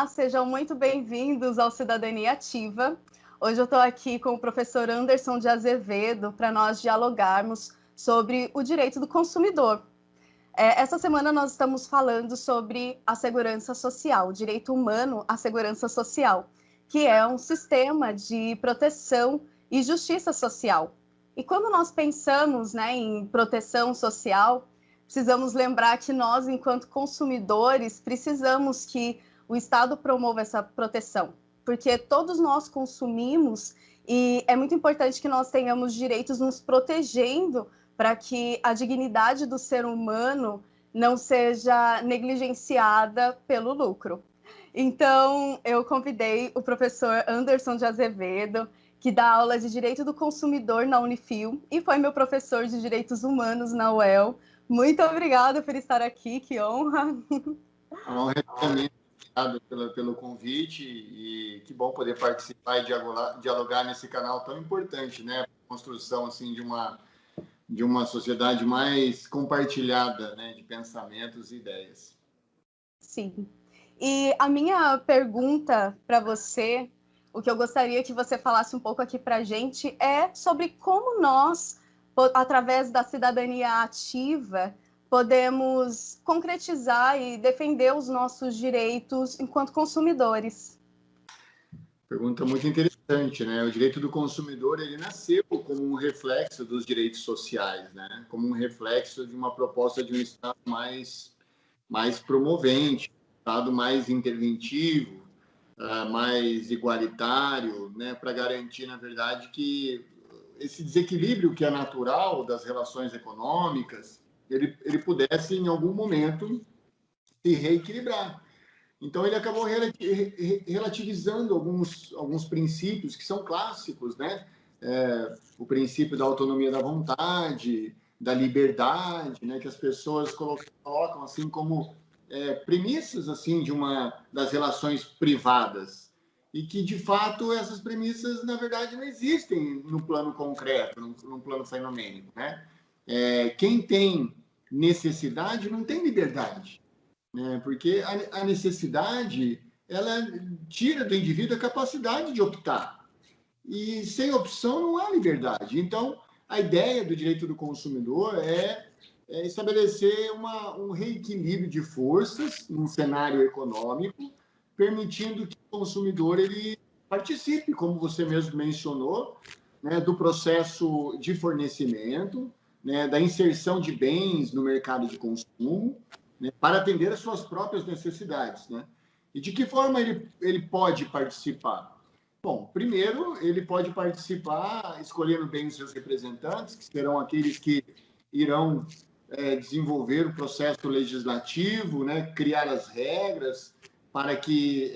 sejam muito bem-vindos ao Cidadania Ativa. Hoje eu estou aqui com o professor Anderson de Azevedo para nós dialogarmos sobre o direito do consumidor. Essa semana nós estamos falando sobre a segurança social, o direito humano à segurança social, que é um sistema de proteção e justiça social. E quando nós pensamos, em proteção social, precisamos lembrar que nós, enquanto consumidores, precisamos que o Estado promova essa proteção, porque todos nós consumimos e é muito importante que nós tenhamos direitos nos protegendo para que a dignidade do ser humano não seja negligenciada pelo lucro. Então, eu convidei o professor Anderson de Azevedo, que dá aula de Direito do Consumidor na Unifil e foi meu professor de Direitos Humanos na UEL. Muito obrigada por estar aqui, que honra. A honra é minha. Obrigado pelo convite e que bom poder participar e dialogar nesse canal tão importante, né? A construção assim, de uma sociedade mais compartilhada, né? De pensamentos e ideias. Sim. E a minha pergunta para você, o que eu gostaria que você falasse um pouco aqui para a gente, é sobre como nós, através da cidadania ativa, podemos concretizar e defender os nossos direitos enquanto consumidores. Pergunta muito interessante, né? O direito do consumidor, ele nasceu como um reflexo dos direitos sociais, né? Como um reflexo de uma proposta de um Estado mais promovente, um Estado mais interventivo, mais igualitário, né? Para garantir, na verdade, que esse desequilíbrio que é natural das relações econômicas, ele pudesse, em algum momento, se reequilibrar. Então, ele acabou relativizando alguns princípios que são clássicos, né? O princípio da autonomia da vontade, da liberdade, né? Que as pessoas colocam assim como premissas assim, das relações privadas. E que, de fato, essas premissas, na verdade, não existem no plano concreto, no plano fenomênico, né? Quem tem necessidade não tem liberdade, né? Porque a necessidade, ela tira do indivíduo a capacidade de optar. E sem opção não há liberdade. Então, a ideia do direito do consumidor é estabelecer um reequilíbrio de forças num cenário econômico, permitindo que o consumidor ele participe, como você mesmo mencionou, né, do processo de fornecimento, né, da inserção de bens no mercado de consumo, né, para atender às suas próprias necessidades, né? E de que forma ele pode participar? Bom, primeiro, ele pode participar escolhendo bem os seus representantes, que serão aqueles que irão desenvolver o processo legislativo, né, criar as regras para que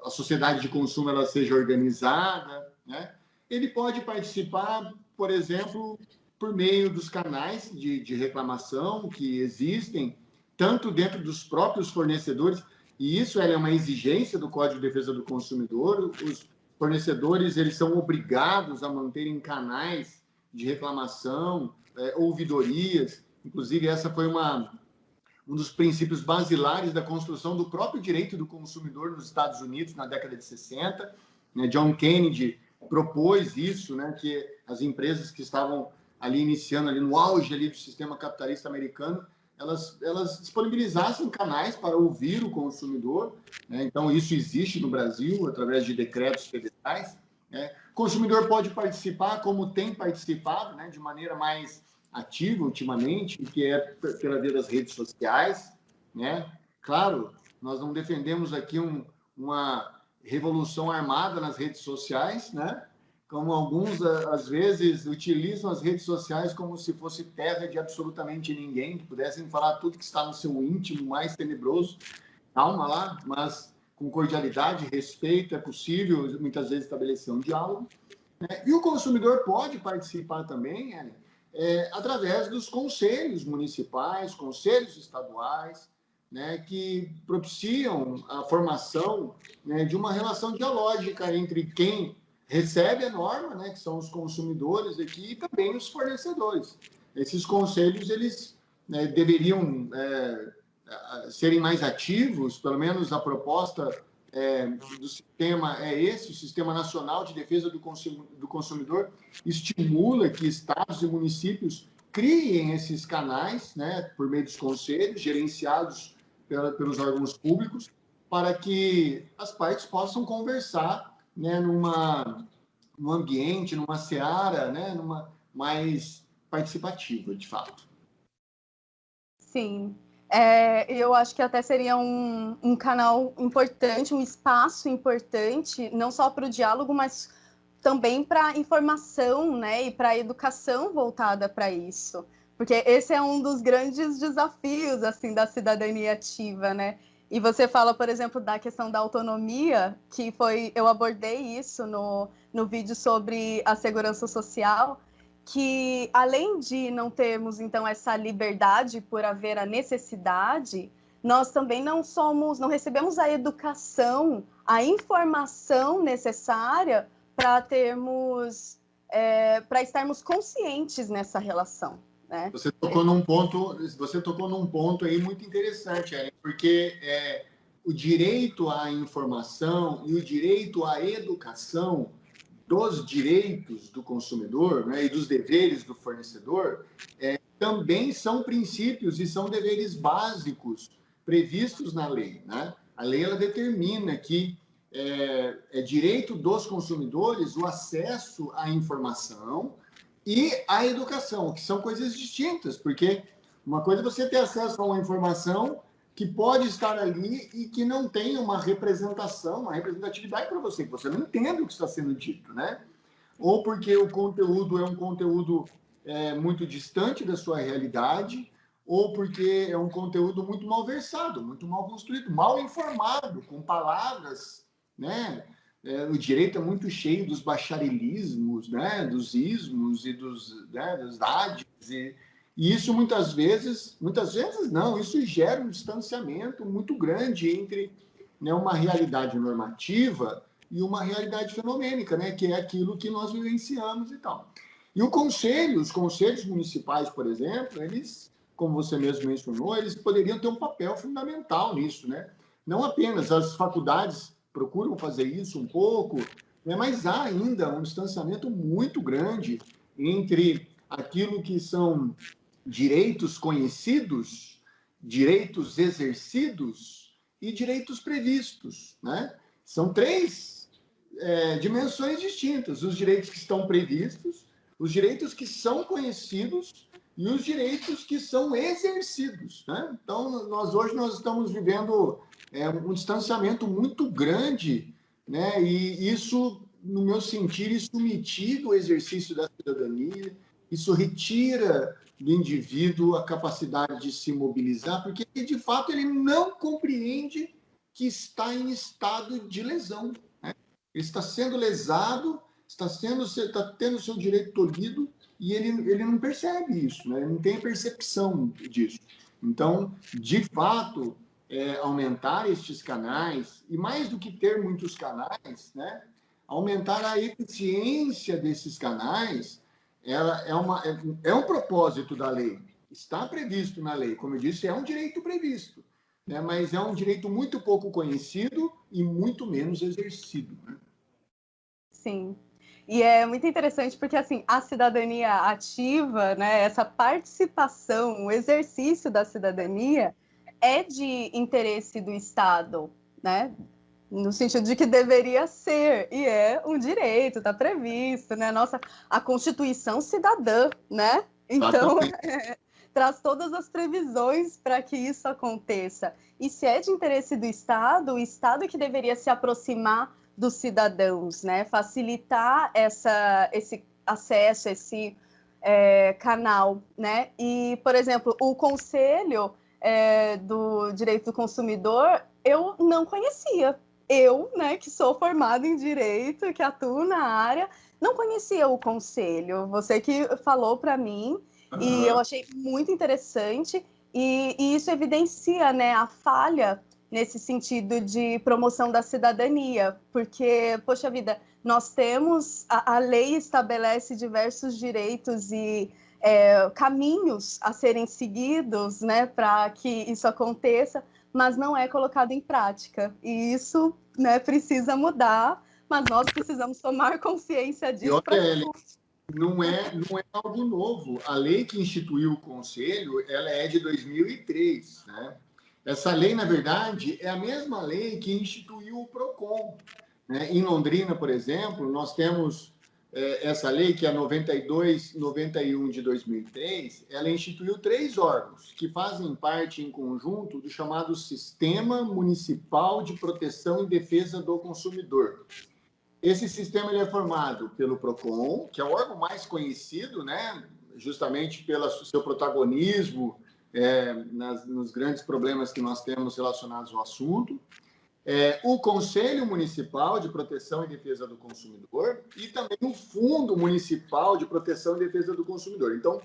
a sociedade de consumo ela seja organizada, né? Ele pode participar, por exemplo, por meio dos canais de reclamação que existem, tanto dentro dos próprios fornecedores, e isso é uma exigência do Código de Defesa do Consumidor. Os fornecedores eles são obrigados a manterem canais de reclamação, ouvidorias. Inclusive, essa foi um dos princípios basilares da construção do próprio direito do consumidor nos Estados Unidos, na década de 60. Né? John Kennedy propôs isso, né? Que as empresas que estavam ali iniciando, ali no auge ali do sistema capitalista americano, elas disponibilizassem canais para ouvir o consumidor, né? Então, isso existe no Brasil, através de decretos federais, né? O consumidor pode participar, como tem participado, né? De maneira mais ativa ultimamente, que é pela via das redes sociais, né? Claro, nós não defendemos aqui uma revolução armada nas redes sociais, né? Como alguns, às vezes, utilizam as redes sociais como se fosse terra de absolutamente ninguém, que pudessem falar tudo que está no seu íntimo mais tenebroso. Calma lá, mas com cordialidade, respeito, é possível, muitas vezes, estabelecer um diálogo. Né? E o consumidor pode participar também, através dos conselhos municipais, conselhos estaduais, né, que propiciam a formação, né, de uma relação dialógica entre quem recebe a norma, né, que são os consumidores aqui, e também os fornecedores. Esses conselhos, eles, né, deveriam serem mais ativos, pelo menos a proposta do sistema é esse, o Sistema Nacional de Defesa do Consumidor estimula que estados e municípios criem esses canais, né, por meio dos conselhos, gerenciados pelos órgãos públicos, para que as partes possam conversar, né, num ambiente, numa seara, né, numa mais participativa, de fato. Sim. Eu acho que até seria um canal importante, um espaço importante, não só para o diálogo, mas também para a informação, né, e para a educação voltada para isso. Porque esse é um dos grandes desafios assim, da cidadania ativa, né? E você fala, por exemplo, da questão da autonomia, eu abordei isso no vídeo sobre a segurança social, que além de não termos, então, essa liberdade por haver a necessidade, nós também não recebemos a educação, a informação necessária para estarmos conscientes nessa relação, né? Você tocou num ponto aí muito interessante, Ellen, porque o direito à informação e o direito à educação dos direitos do consumidor, né, e dos deveres do fornecedor, também são princípios e são deveres básicos previstos na lei, né? A lei ela determina que é direito dos consumidores o acesso à informação e à educação, que são coisas distintas, porque uma coisa é você ter acesso a uma informação que pode estar ali e que não tem uma representatividade para você, que você não entende o que está sendo dito, né? Ou porque o conteúdo é um conteúdo muito distante da sua realidade, ou porque é um conteúdo muito mal versado, muito mal construído, mal informado, com palavras, né? O direito é muito cheio dos bacharelismos, né? Dos ismos e dos dádios, e isso muitas vezes não, isso gera um distanciamento muito grande entre, né, uma realidade normativa e uma realidade fenomênica, né, que é aquilo que nós vivenciamos e tal. E os conselhos municipais, por exemplo, eles, como você mesmo mencionou, eles poderiam ter um papel fundamental nisso, né? Não apenas as faculdades procuram fazer isso um pouco, né, mas há ainda um distanciamento muito grande entre aquilo que são direitos conhecidos, direitos exercidos e direitos previstos, né? São três dimensões distintas: os direitos que estão previstos, os direitos que são conhecidos e os direitos que são exercidos, né? Então, hoje nós estamos vivendo um distanciamento muito grande, né? E isso, no meu sentir, isso mitiga o exercício da cidadania, isso retira do indivíduo a capacidade de se mobilizar, porque, de fato, ele não compreende que está em estado de lesão, né? Ele está sendo lesado, está tendo seu direito tolhido, e ele não percebe isso, né? Ele não tem percepção disso. Então, de fato, aumentar estes canais, e mais do que ter muitos canais, né? Aumentar a eficiência desses canais, ela é um propósito da lei, está previsto na lei, como eu disse, é um direito previsto, né? Mas é um direito muito pouco conhecido e muito menos exercido, né? Sim. E é muito interessante porque, assim, a cidadania ativa, né, essa participação, o exercício da cidadania é de interesse do Estado, né? No sentido de que deveria ser, e é um direito, está previsto, né? A Constituição cidadã, né? Então, traz todas as previsões para que isso aconteça. E se é de interesse do Estado, o Estado que deveria se aproximar dos cidadãos, né? Facilitar esse acesso, esse canal, né? E, por exemplo, o Conselho do Direito do Consumidor, eu não conhecia. Eu, né, que sou formada em Direito, que atuo na área, não conhecia o Conselho. Você que falou para mim, e eu achei muito interessante, e isso evidencia, né, a falha nesse sentido de promoção da cidadania, porque, poxa vida, nós temos, a lei estabelece diversos direitos e caminhos a serem seguidos, né, para que isso aconteça, mas não é colocado em prática. E isso, né, precisa mudar, mas nós precisamos tomar consciência disso para que... Não é algo novo. A lei que instituiu o Conselho, ela é de 2003, né? Essa lei, na verdade, é a mesma lei que instituiu o PROCON, né? Em Londrina, por exemplo, nós temos essa lei, que é a 9291 de 2003, ela instituiu 3 órgãos que fazem parte em conjunto do chamado Sistema Municipal de Proteção e Defesa do Consumidor. Esse sistema ele é formado pelo PROCON, que é o órgão mais conhecido, né, justamente pelo seu protagonismo nos grandes problemas que nós temos relacionados ao assunto. O Conselho Municipal de Proteção e Defesa do Consumidor e também o Fundo Municipal de Proteção e Defesa do Consumidor. Então,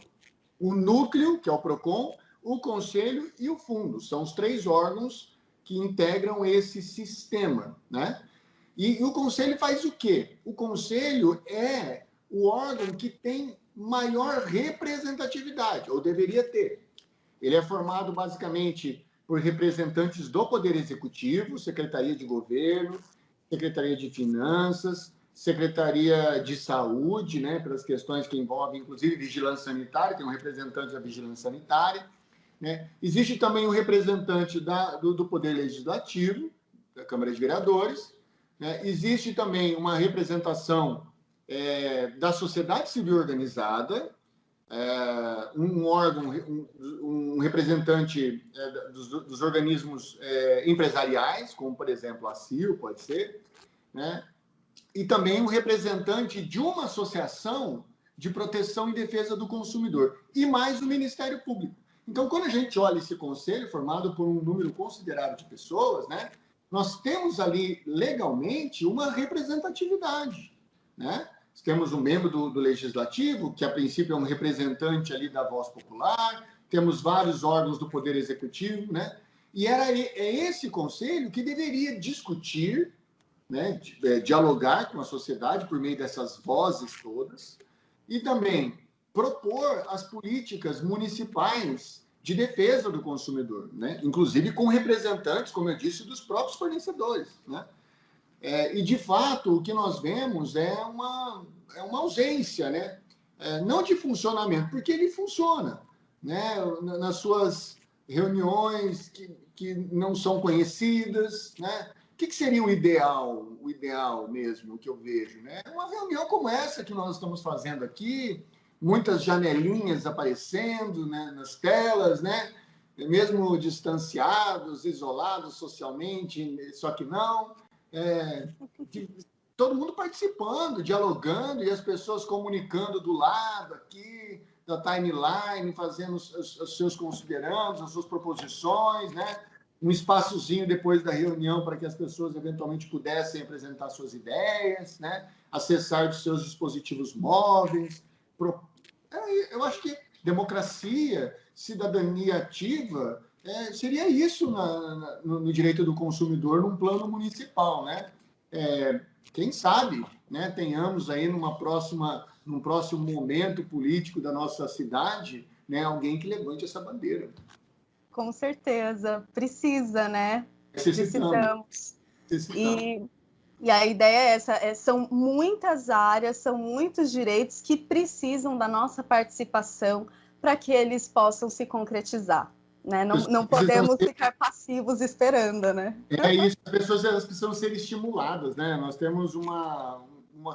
o núcleo, que é o PROCON, o Conselho e o Fundo, são os 3 órgãos que integram esse sistema, né? E o Conselho faz o quê? O Conselho é o órgão que tem maior representatividade, ou deveria ter. Ele é formado, basicamente, por representantes do Poder Executivo, Secretaria de Governo, Secretaria de Finanças, Secretaria de Saúde, né, pelas questões que envolvem, inclusive, vigilância sanitária, tem um representante da vigilância sanitária, né? Existe também um representante do Poder Legislativo, da Câmara de Vereadores, né? Existe também uma representação da sociedade civil organizada, um órgão, um representante dos organismos empresariais, como, por exemplo, a CIO, pode ser, né? E também um representante de uma associação de proteção e defesa do consumidor, e mais o Ministério Público. Então, quando a gente olha esse conselho, formado por um número considerável de pessoas, né, nós temos ali, legalmente, uma representatividade, né? Temos um membro do Legislativo, que a princípio é um representante ali da voz popular, temos vários órgãos do Poder Executivo, né? E é esse conselho que deveria discutir, né, dialogar com a sociedade por meio dessas vozes todas e também propor as políticas municipais de defesa do consumidor, né? Inclusive com representantes, como eu disse, dos próprios fornecedores, né? E, de fato, o que nós vemos é uma ausência, né? Não de funcionamento, porque ele funciona, né? Nas suas reuniões que não são conhecidas, né? O que seria o ideal mesmo, que eu vejo, né? Uma reunião como essa que nós estamos fazendo aqui, muitas janelinhas aparecendo, né, nas telas, né? Mesmo distanciados, isolados socialmente, só que não... todo mundo participando, dialogando, e as pessoas comunicando do lado aqui, da timeline, fazendo os seus considerandos, as suas proposições, né? Um espaçozinho depois da reunião para que as pessoas eventualmente pudessem apresentar suas ideias, né? Acessar os seus dispositivos móveis. Eu acho que democracia, cidadania ativa, seria isso no direito do consumidor num plano municipal, né? Quem sabe, né, tenhamos aí num próximo momento político da nossa cidade, né, alguém que levante essa bandeira. Com certeza, precisa, né? Precisamos. E a ideia é essa, são muitas áreas, são muitos direitos que precisam da nossa participação para que eles possam se concretizar. Né? Não podemos ficar passivos esperando, né? É isso, as pessoas elas precisam ser estimuladas, né? Nós temos uma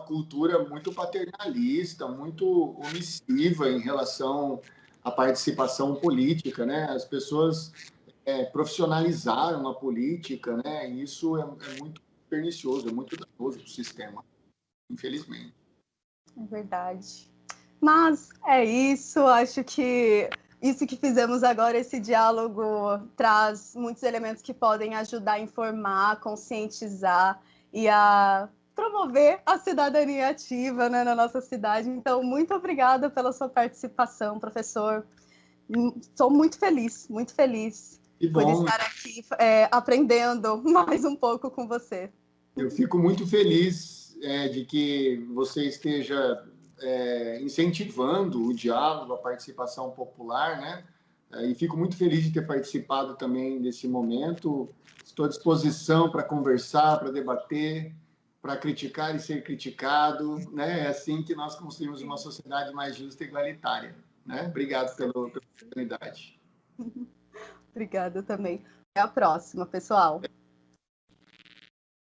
cultura muito paternalista, muito omissiva em relação à participação política, né? As pessoas profissionalizaram a política, né? E isso é muito pernicioso, é muito danoso para o sistema, infelizmente. É verdade. Mas é isso, acho que isso que fizemos agora, esse diálogo, traz muitos elementos que podem ajudar a informar, a conscientizar e a promover a cidadania ativa, né, na nossa cidade. Então, muito obrigada pela sua participação, professor. Estou muito feliz por estar aqui aprendendo mais um pouco com você. Eu fico muito feliz de que você esteja incentivando o diálogo, a participação popular, né? E fico muito feliz de ter participado também desse momento. Estou à disposição para conversar, para debater, para criticar e ser criticado, né? É assim que nós construímos uma sociedade mais justa e igualitária, né? Obrigado pela oportunidade. Obrigada também. Até a próxima, pessoal.